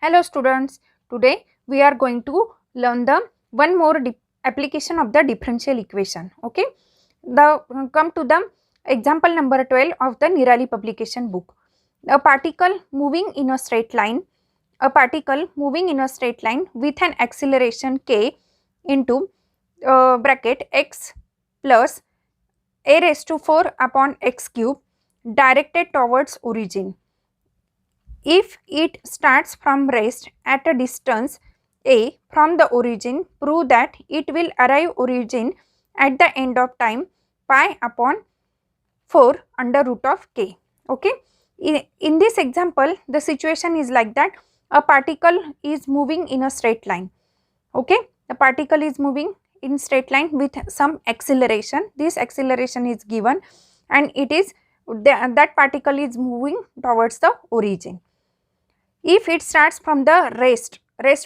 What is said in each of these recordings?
Hello students, today we are going to learn the one more application of the differential equation. Okay, come to the example number 12 of the Nirali publication book. A particle moving in a straight line, with an acceleration k into bracket x plus a raised to 4 upon x cube directed towards origin. If it starts from rest at a distance a from the origin, prove that it will arrive origin at the end of time pi upon 4 under root of k. Okay. In this example, the situation is like that a particle is moving in a straight line. Okay. The particle is moving in straight line with some acceleration. This acceleration is given and it is that particle is moving towards the origin. If it starts from the rest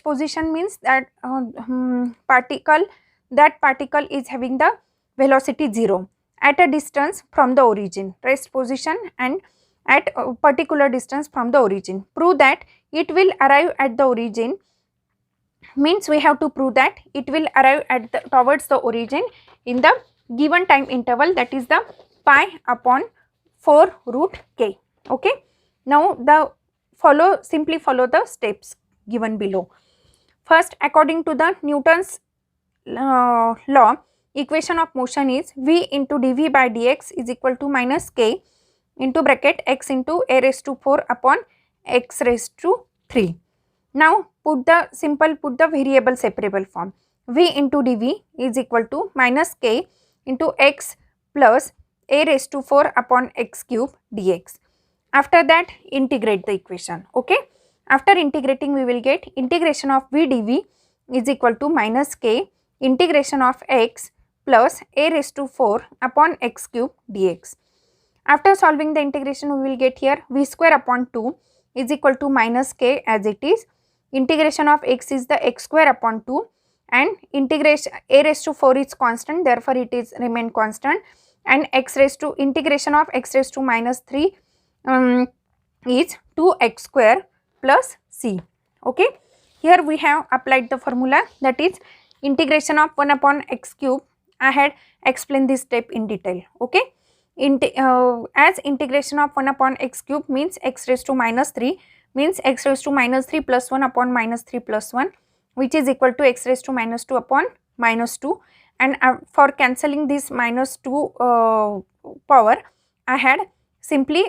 position means that particle is having the velocity 0 at a distance from the origin, rest position and at a particular distance from the origin. Prove that it will arrive at the origin means we have to prove that it will arrive at towards the origin in the given time interval, that is the pi upon 4 root k. Okay. Now simply follow the steps given below. First, according to the Newton's law, equation of motion is v into dv by dx is equal to minus k into bracket x into a raised to 4 upon x raised to 3. Now put the variable separable form. V into dv is equal to minus k into x plus a raised to 4 upon x cube dx. After that, integrate the equation. Okay. After integrating, we will get integration of v dv is equal to minus k integration of x plus a raised to 4 upon x cube dx. After solving the integration, we will get here v square upon 2 is equal to minus k as it is. Integration of x is the x square upon 2 and integration a raised to 4 is constant, therefore it is remain constant, and integration of x raised to minus 3 is 2x square plus c. Okay. Here we have applied the formula, that is integration of 1 upon x cube. I had explained this step in detail. Okay. As integration of 1 upon x cube means x raised to minus 3 means x raised to minus 3 plus 1 upon minus 3 plus 1, which is equal to x raised to minus 2 upon minus 2, and for cancelling this minus 2 power, I had simply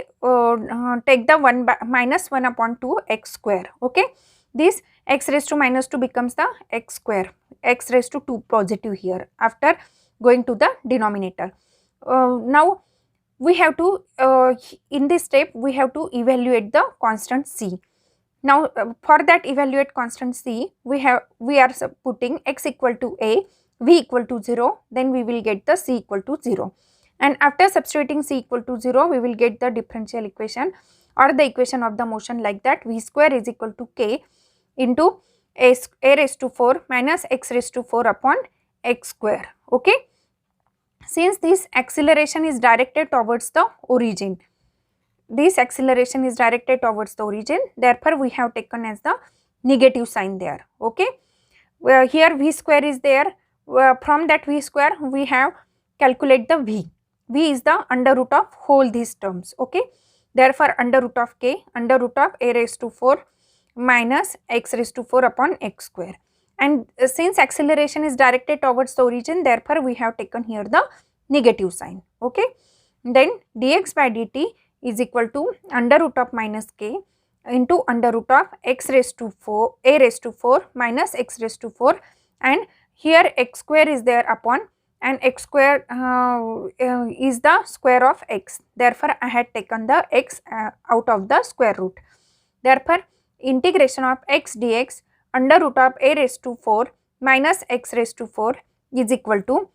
take the minus 1 upon 2 x square. Okay. This x raised to minus 2 becomes the x square, x raised to 2 positive here after going to the denominator. Now we have to in this step we have to evaluate the constant c. Now for that evaluate constant c, we are putting x equal to a, v equal to 0, then we will get the c equal to 0. And after substituting c equal to 0, we will get the differential equation or the equation of the motion like that: v square is equal to k into a raised to 4 minus x raised to 4 upon x square. Okay. Since this acceleration is directed towards the origin, therefore we have taken as the negative sign there. Okay. Here v square is there. From that v square we have calculate the v. V is the under root of whole these terms. Okay. Therefore under root of k under root of a raised to 4 minus x raised to 4 upon x square. And since acceleration is directed towards the origin, therefore we have taken here the negative sign. Okay. Then dx by dt is equal to under root of minus k into under root of x raised to 4 a raised to 4 minus x raised to 4, and here x square is there upon, and x square is the square of x. Therefore I had taken the x out of the square root. Therefore integration of x dx under root of a raised to 4 minus x raised to 4 is equal to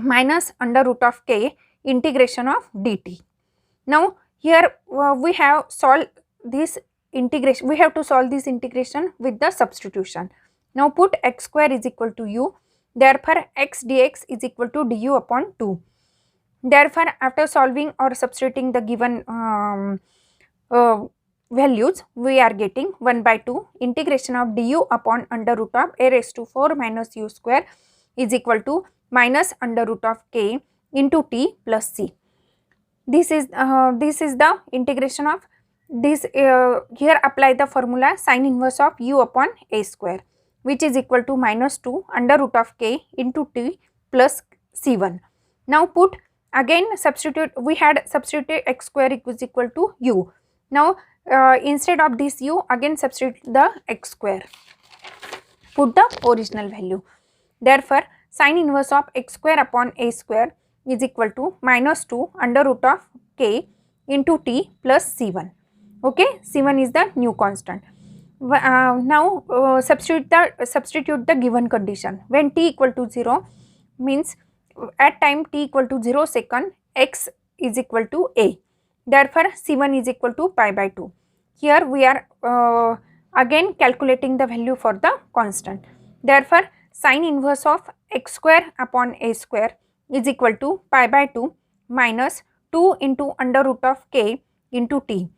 minus under root of k integration of dt. Now here we have solved this integration, we have to solve this integration with the substitution. Now put x square is equal to u, therefore x dx is equal to du upon 2. Therefore after solving or substituting the given values, we are getting 1 by 2 integration of du upon under root of a raised to 4 minus u square is equal to minus under root of k into t plus c. This is the integration of this. Here apply the formula sin inverse of u upon a square, which is equal to minus 2 under root of k into t plus c1. Now put again, substitute, we had substituted x square is equal to u. Now instead of this u, again substitute the x square, put the original value. Therefore sin inverse of x square upon a square is equal to minus 2 under root of k into t plus c1. Okay, c1 is the new constant. Now substitute the given condition. When t equal to 0 means at time t equal to 0 second, x is equal to a. Therefore c1 is equal to pi by 2. Here we are again calculating the value for the constant. Therefore sin inverse of x square upon a square is equal to pi by 2 minus 2 into under root of k into t.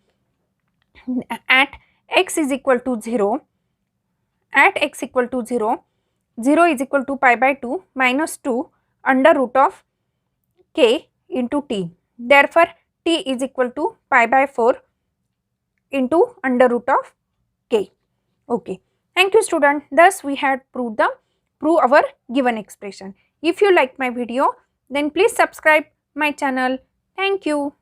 At x is equal to 0, 0 is equal to pi by 2 minus 2 under root of k into t. Therefore t is equal to pi by 4 into under root of k. Okay. Thank you student. Thus we had prove our given expression. If you like my video, then please subscribe my channel. Thank you.